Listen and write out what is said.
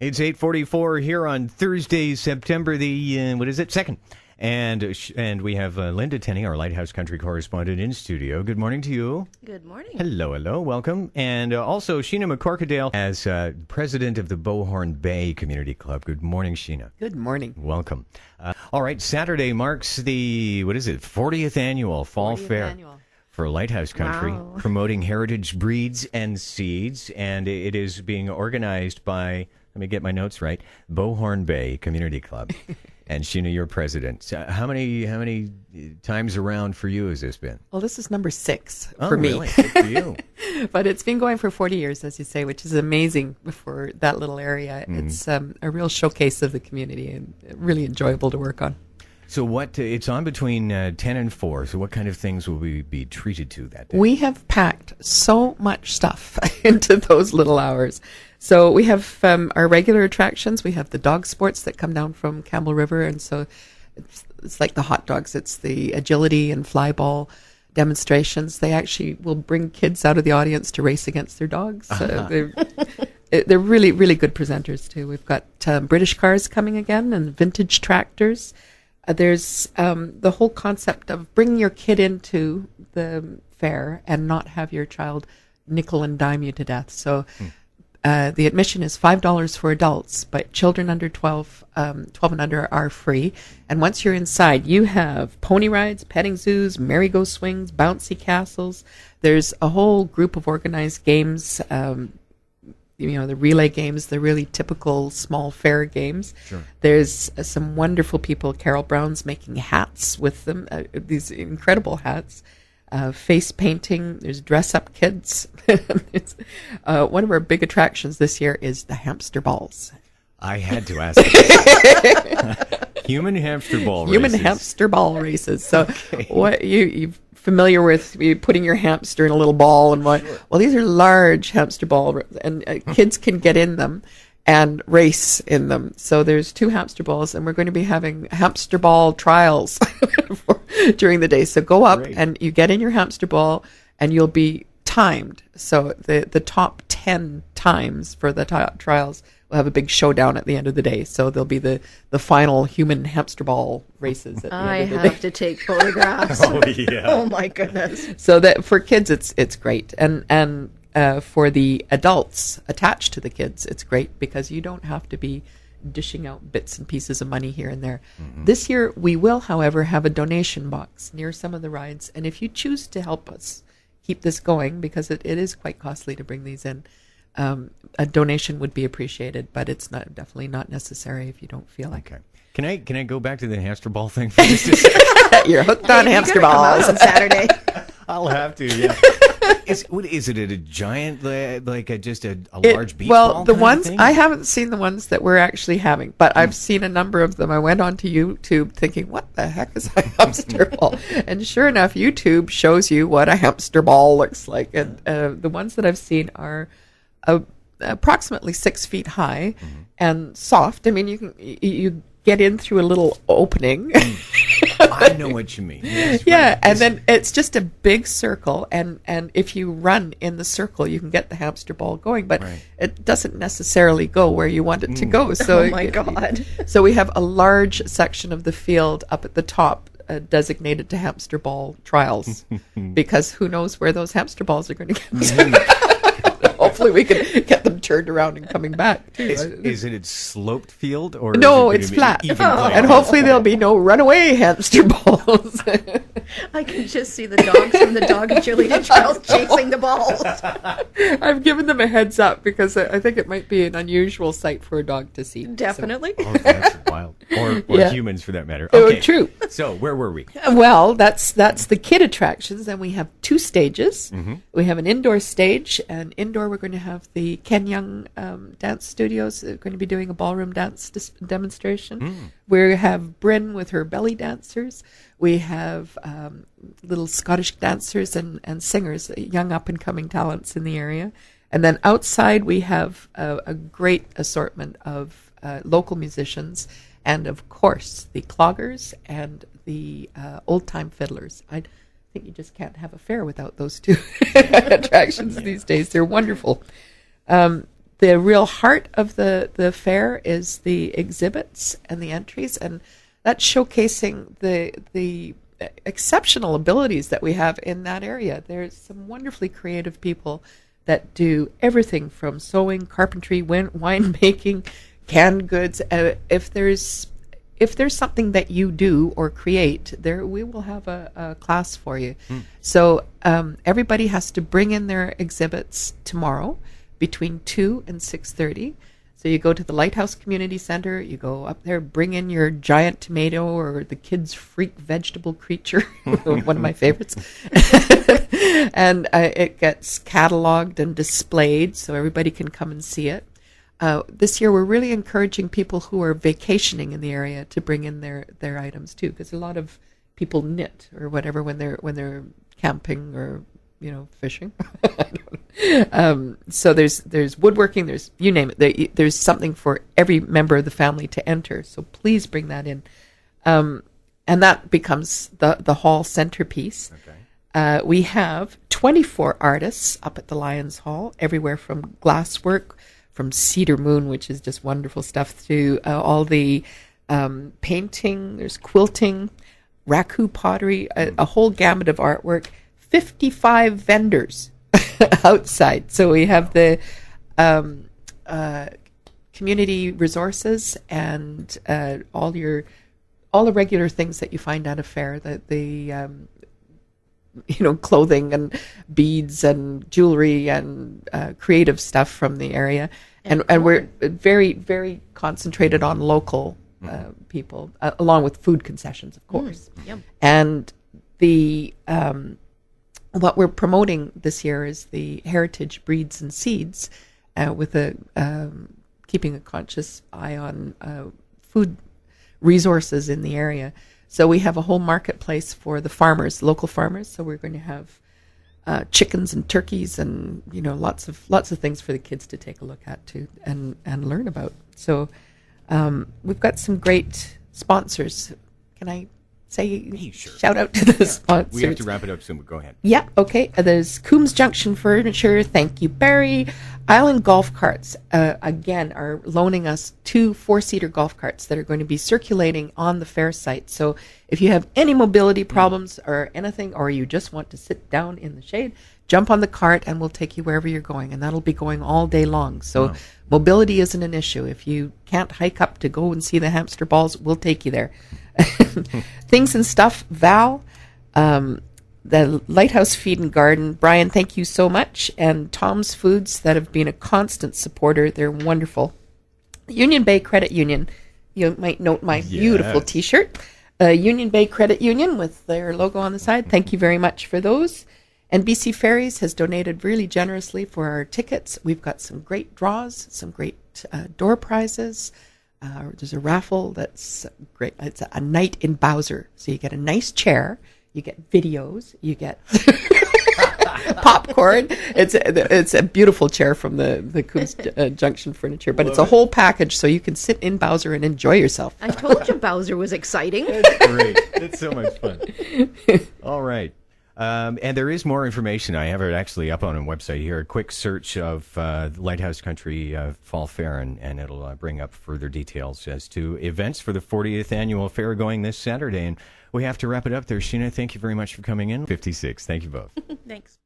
It's 8:44 here on Thursday, September the, 2nd. And we have Linda Tenney, our Lighthouse Country correspondent in studio. Good morning to you. Good morning. Hello, welcome. And also Sheena McCorkadale as president of the Beauhorn Bay Community Club. Good morning, Sheena. Good morning. Welcome. All right, Saturday marks the, 40th annual Fall Fair for Lighthouse Country, promoting heritage breeds and seeds. And it is being organized by, let me get my notes right, Beauhorn Bay Community Club. And Sheena, you're president. So how many times around for you has this been? Well, this is number 6 for me. Really? Good for you. But it's been going for 40 years, as you say, which is amazing for that little area. It's a real showcase of the community and really enjoyable to work on. So it's on between 10 and 4. So what kind of things will we be treated to that day? We have packed so much stuff into those little hours. So we have our regular attractions. We have the dog sports that come down from Campbell River. And so it's like the hot dogs. It's the agility and fly ball demonstrations. They actually will bring kids out of the audience to race against their dogs. They're really, really good presenters, too. We've got British cars coming again and vintage tractors. There's the whole concept of bringing your kid into the fair and not have your child nickel and dime you to death. So the admission is $5 for adults, but children under 12 and under are free. And once you're inside, you have pony rides, petting zoos, merry-go swings, bouncy castles. There's a whole group of organized games, the relay games, the really typical small fair games. Sure. There's some wonderful people. Carol Brown's making hats with them, these incredible hats. Face painting. There's dress-up kids. One of our big attractions this year is the hamster balls. I had to ask. Human hamster ball races. Human hamster ball races. So what you familiar with you putting your hamster in a little ball and what? Sure. Well, these are large hamster ball, and kids can get in them and race in them. So there's 2 hamster balls, and we're going to be having hamster ball trials during the day. So go up and you get in your hamster ball, and you'll be timed. So the top 10 times for the trials will have a big showdown at the end of the day. So there'll be the final human hamster ball races at the end of the day. I have to take photographs. Oh, yeah. Oh, my goodness. So that for kids, it's great. And for the adults attached to the kids, it's great because you don't have to be dishing out bits and pieces of money here and there. Mm-hmm. This year, we will, however, have a donation box near some of the rides. And if you choose to help us keep this going, because it is quite costly to bring these in, a donation would be appreciated, but it's definitely not necessary if you don't feel like it. Can I go back to the hamster ball thing for just a second? You're hooked on hamster balls on Saturday. I'll have to, yeah. Is it a giant, just a large beach ball? Well, the ones, I haven't seen the ones that we're actually having, but I've seen a number of them. I went onto YouTube thinking, what the heck is a hamster ball? And sure enough, YouTube shows you what a hamster ball looks like. And the ones that I've seen are approximately 6 feet high and soft. I mean, you get in through a little opening. I know what you mean. Yes, yeah, right. and then it's just a big circle, and if you run in the circle, you can get the hamster ball going, but it doesn't necessarily go where you want it to go. So oh my God. So we have a large section of the field up at the top designated to hamster ball trials, because who knows where those hamster balls are going to get. Hopefully we can get them turned around and coming back, too. Is it a sloped field? Or no, it's flat. And hopefully there'll be no runaway hamster balls. I can just see the dogs from the dog cheerleading trials chasing the balls. I've given them a heads up because I think it might be an unusual sight for a dog to see. Definitely. So. Oh, that's wild. Or humans, for that matter. Okay. Oh, true. So where were we? Well, that's the kid attractions. Then we have 2 stages. Mm-hmm. We have an indoor stage, and indoor we're going to have the Ken Young Dance Studios. They're going to be doing a ballroom dance demonstration. We have Bryn with her belly dancers. We have little Scottish dancers and singers, young up-and-coming talents in the area. And then outside we have a great assortment of local musicians and, of course, the cloggers and the old-time fiddlers. I think you just can't have a fair without those 2 attractions these days. They're wonderful. the real heart of the fair is the exhibits and the entries, and that's showcasing the exceptional abilities that we have in that area. There's some wonderfully creative people that do everything from sewing, carpentry, wine making, canned goods. If there's something that you do or create, we will have a class for you. So everybody has to bring in their exhibits tomorrow between 2 and 6:30. So you go to the Lighthouse Community Center, you go up there, bring in your giant tomato or the kids' freak vegetable creature, one of my favorites. And it gets cataloged and displayed so everybody can come and see it. This year we're really encouraging people who are vacationing in the area to bring in their items too, because a lot of people knit or whatever when they're camping or fishing. So there's woodworking, there's you name it. There's something for every member of the family to enter. So please bring that in, and that becomes the hall centerpiece. Okay. We have 24 artists up at the Lions Hall, everywhere from glasswork, from cedar moon, which is just wonderful stuff, to all the painting. There's quilting, raku pottery, a whole gamut of artwork. 55 vendors outside. So we have the community resources and all the regular things that you find at a fair, the clothing and beads and jewelry and creative stuff from the area. And we're very, very concentrated on local people, along with food concessions, of course. Yum. And the what we're promoting this year is the heritage breeds and seeds, with keeping a conscious eye on food resources in the area. So we have a whole marketplace for the farmers, local farmers. So we're going to have chickens and turkeys and lots of things for the kids to take a look at too and learn about. So we've got some great sponsors. Can I say shout out to the sponsors? We have to wrap it up soon, but go ahead. Yeah, okay. There's Coombs Junction Furniture. Thank you, Barry. Island Golf Carts, again, are loaning us 2 4-seater golf carts that are going to be circulating on the fair site. So if you have any mobility problems or anything, or you just want to sit down in the shade, jump on the cart and we'll take you wherever you're going. And that'll be going all day long. So mobility isn't an issue. If you can't hike up to go and see the hamster balls, we'll take you there. Things and Stuff, Val, the Lighthouse Feed and Garden. Brian, thank you so much. And Tom's Foods that have been a constant supporter. They're wonderful. Union Bay Credit Union. You might note my beautiful T-shirt. Union Bay Credit Union with their logo on the side. Thank you very much for those. And BC Ferries has donated really generously for our tickets. We've got some great draws, some great door prizes. There's a raffle that's great. It's a night in Bowser. So you get a nice chair, you get videos, you get popcorn. It's a beautiful chair from the Coombs Junction Furniture, but it's a whole package, so you can sit in Bowser and enjoy yourself. I told you Bowser was exciting. It's great. It's so much fun. All right. And there is more information. I have it actually up on a website here. A quick search of Lighthouse Country Fall Fair, and it'll bring up further details as to events for the 40th annual fair going this Saturday. And we have to wrap it up there. Sheena, thank you very much for coming in. 56. Thank you both. Thanks.